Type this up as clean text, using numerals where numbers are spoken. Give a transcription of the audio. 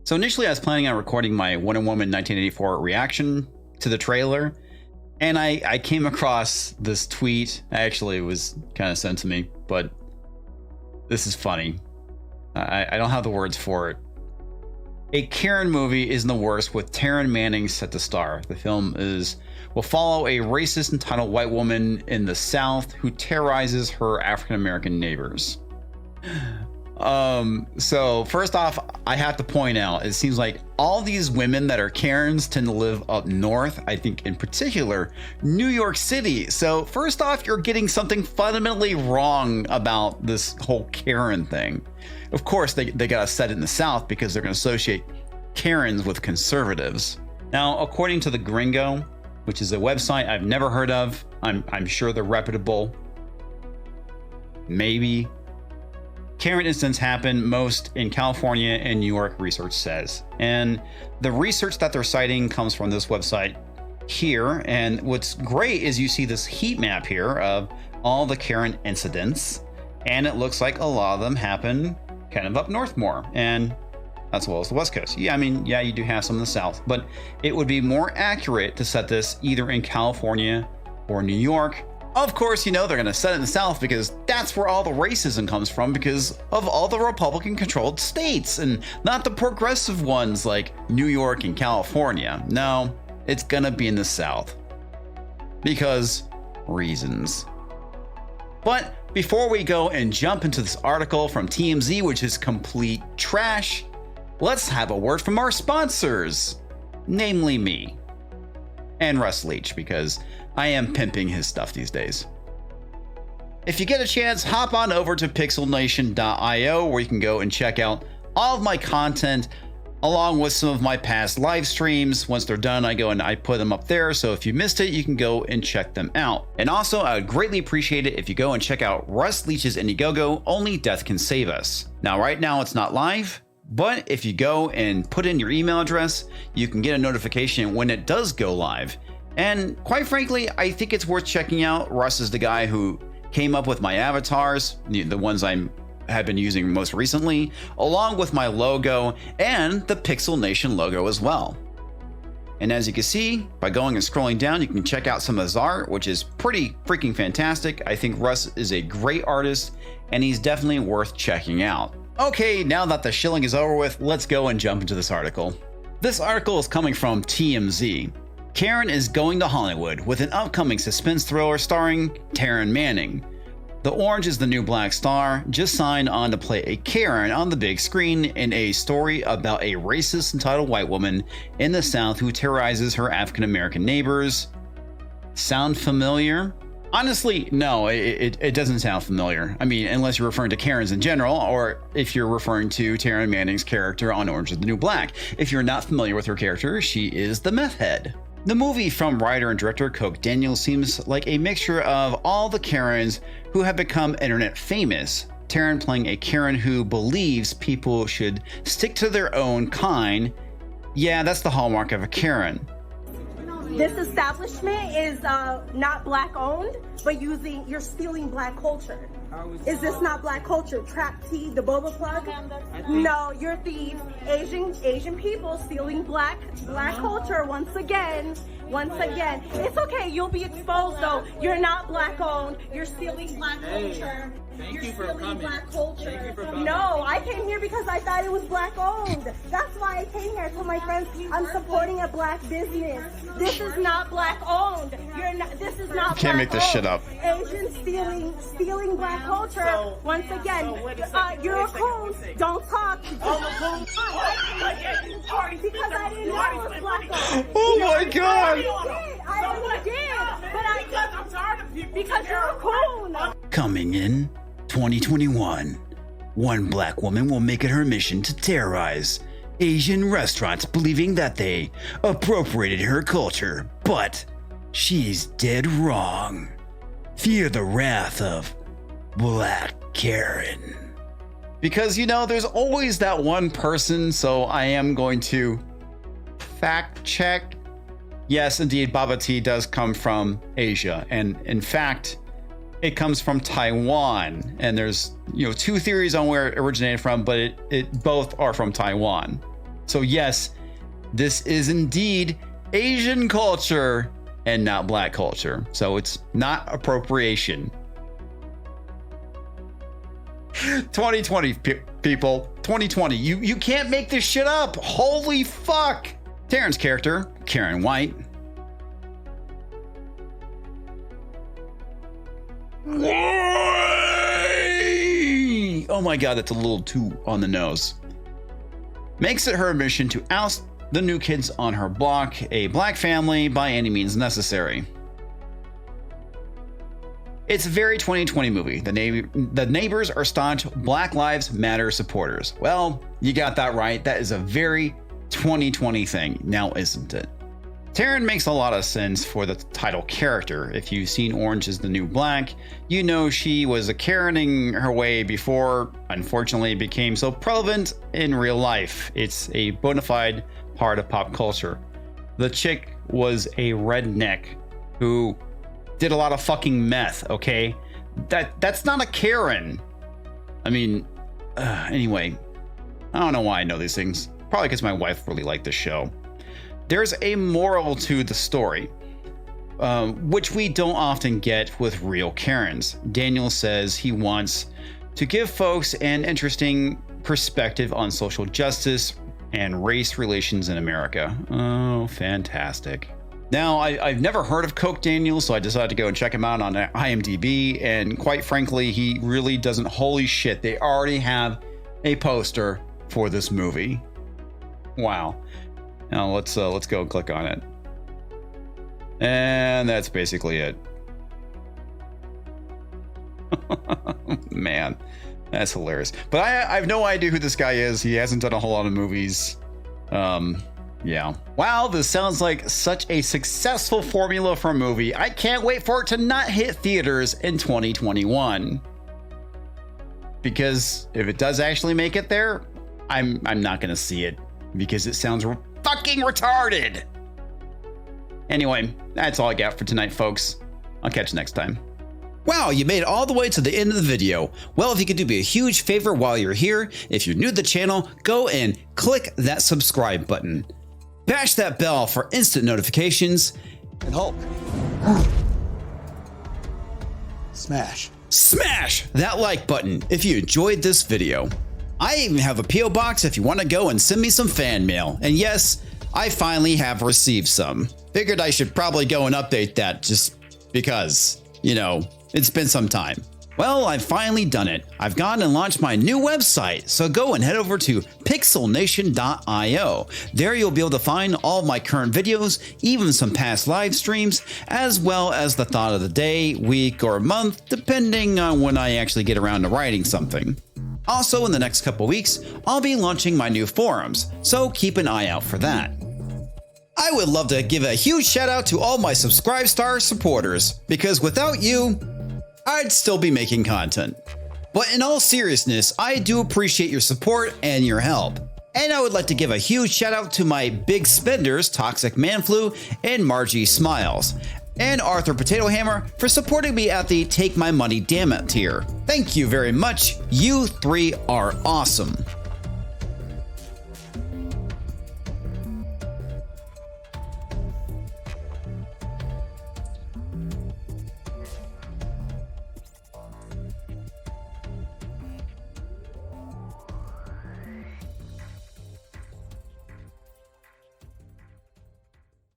So initially I was planning on recording my Wonder Woman 1984 reaction to the trailer, and I came across this tweet. Actually, it was kind of sent to me, but this is funny. I don't have the words for it. A Karen movie isn't the worst with Taryn Manning set to star. The film will follow a racist entitled white woman in the South who terrorizes her African-American neighbors. So first off, I have to point out, it seems like all these women that are Karens tend to live up north, I think in particular, New York City. So first off, you're getting something fundamentally wrong about this whole Karen thing. Of course, they gotta set it in the South because they're gonna associate Karens with conservatives. Now, according to the Gringo, which is a website I've never heard of, I'm sure they're reputable. Maybe. Karen incidents happen most in California and New York, research says. And the research that they're citing comes from this website here. And what's great is you see this heat map here of all the Karen incidents. And it looks like a lot of them happen kind of up north more, and as well as the West Coast. Yeah, I mean, yeah, you do have some in the South, but it would be more accurate to set this either in California or New York. Of course, you know, they're going to set it in the South because that's where all the racism comes from, because of all the Republican-controlled states and not the progressive ones like New York and California. No, it's going to be in the South because reasons. But before we go and jump into this article from TMZ, which is complete trash, let's have a word from our sponsors, namely me and Russ Leach, because I am pimping his stuff these days. If you get a chance, hop on over to pixelnation.io where you can go and check out all of my content along with some of my past live streams. Once they're done, I go and I put them up there. So if you missed it, you can go and check them out. And also, I would greatly appreciate it if you go and check out Russ Leach's IndeGoGo, Only Death Can Save Us. Now, right now it's not live, but if you go and put in your email address, you can get a notification when it does go live. And quite frankly, I think it's worth checking out. Russ is the guy who came up with my avatars, the ones I have been using most recently, along with my logo and the Pixel Nation logo as well. And as you can see, by going and scrolling down, you can check out some of his art, which is pretty freaking fantastic. I think Russ is a great artist, and he's definitely worth checking out. Okay, now that the shilling is over with, let's go and jump into this article. This article is coming from TMZ. Karen is going to Hollywood with an upcoming suspense thriller starring Taryn Manning. The Orange is the New Black star just signed on to play a Karen on the big screen in a story about a racist entitled white woman in the South who terrorizes her African-American neighbors. Sound familiar? Honestly, no, it doesn't sound familiar. I mean, unless you're referring to Karens in general, or if you're referring to Taryn Manning's character on Orange is the New Black. If you're not familiar with her character, she is the meth head. The movie from writer and director Coke Daniels seems like a mixture of all the Karens who have become internet famous. Taryn playing a Karen who believes people should stick to their own kind. Yeah, that's the hallmark of a Karen. This establishment is not black owned, but you're stealing black culture. Is this not black culture? Trap tea, the boba plug? No, you're thieves. Asian people stealing black culture once again. It's okay, you'll be exposed though. You're not black owned, you're stealing black culture. Thank you for coming. Black culture. No, I came here because I thought it was black owned. That's why I came here. I told my friends I'm supporting a black business. This is not black owned. This is not. Can't make this shit up. Asians stealing black culture. Once again, you're a coon. Don't talk. Because I didn't know it was black owned. Oh my God. I really did. But I'm tired of people. Because you're a coon. Coming in 2021, one black woman will make it her mission to terrorize Asian restaurants, believing that they appropriated her culture, but she's dead wrong. Fear the wrath of Black Karen. Because, you know, there's always that one person, so I am going to fact check. Yes, indeed, bubble tea does come from Asia, and in fact, it comes from Taiwan. And there's, you know, two theories on where it originated from, but it both are from Taiwan. So yes, this is indeed Asian culture and not black culture. So it's not appropriation. 2020 people, 2020. You can't make this shit up. Holy fuck. Taryn's character, Karen White. Oh my god, that's a little too on the nose. Makes it her mission to oust the new kids on her block, a black family, by any means necessary. It's a very 2020 movie. The neighbors are staunch Black Lives Matter supporters. Well, you got that right. That is a very 2020 thing, now isn't it? Taryn makes a lot of sense for the title character. If you've seen Orange is the New Black, you know she was a Karening her way before, unfortunately, became so prevalent in real life. It's a bona fide part of pop culture. The chick was a redneck who did a lot of fucking meth, okay? That's not a Karen. I mean, anyway, I don't know why I know these things. Probably because my wife really liked the show. There's a moral to the story, which we don't often get with real Karens. Daniel says he wants to give folks an interesting perspective on social justice and race relations in America. Oh, fantastic. Now, I've never heard of Coke Daniel, so I decided to go and check him out on IMDb, and quite frankly, he really doesn't. Holy shit, they already have a poster for this movie. Wow. Now let's go and click on it. And that's basically it. Man, that's hilarious. But I have no idea who this guy is. He hasn't done a whole lot of movies. Yeah. Wow, this sounds like such a successful formula for a movie. I can't wait for it to not hit theaters in 2021. Because if it does actually make it there, I'm not gonna see it because it sounds fucking retarded. Anyway, that's all I got for tonight, folks. I'll catch you next time. Wow, you made it all the way to the end of the video. Well, if you could do me a huge favor while you're here, if you're new to the channel, go and click that subscribe button. Bash that bell for instant notifications. And Hulk. Smash that like button if you enjoyed this video. I even have a P.O. box if you want to go and send me some fan mail. And yes, I finally have received some. Figured I should probably go and update that just because, you know, it's been some time. Well, I've finally done it. I've gone and launched my new website, so go and head over to pixelnation.io. There you'll be able to find all my current videos, even some past live streams, as well as the thought of the day, week, or month, depending on when I actually get around to writing something. Also, in the next couple weeks, I'll be launching my new forums, so keep an eye out for that. I would love to give a huge shout out to all my Subscribe Star supporters, because without you, I'd still be making content. But in all seriousness, I do appreciate your support and your help. And I would like to give a huge shout out to my big spenders, Toxic Manflu and MarjieSmiles, and ArthurPotatoeHammer for supporting me at the Take My Money Damn It tier. Thank you very much. You three are awesome.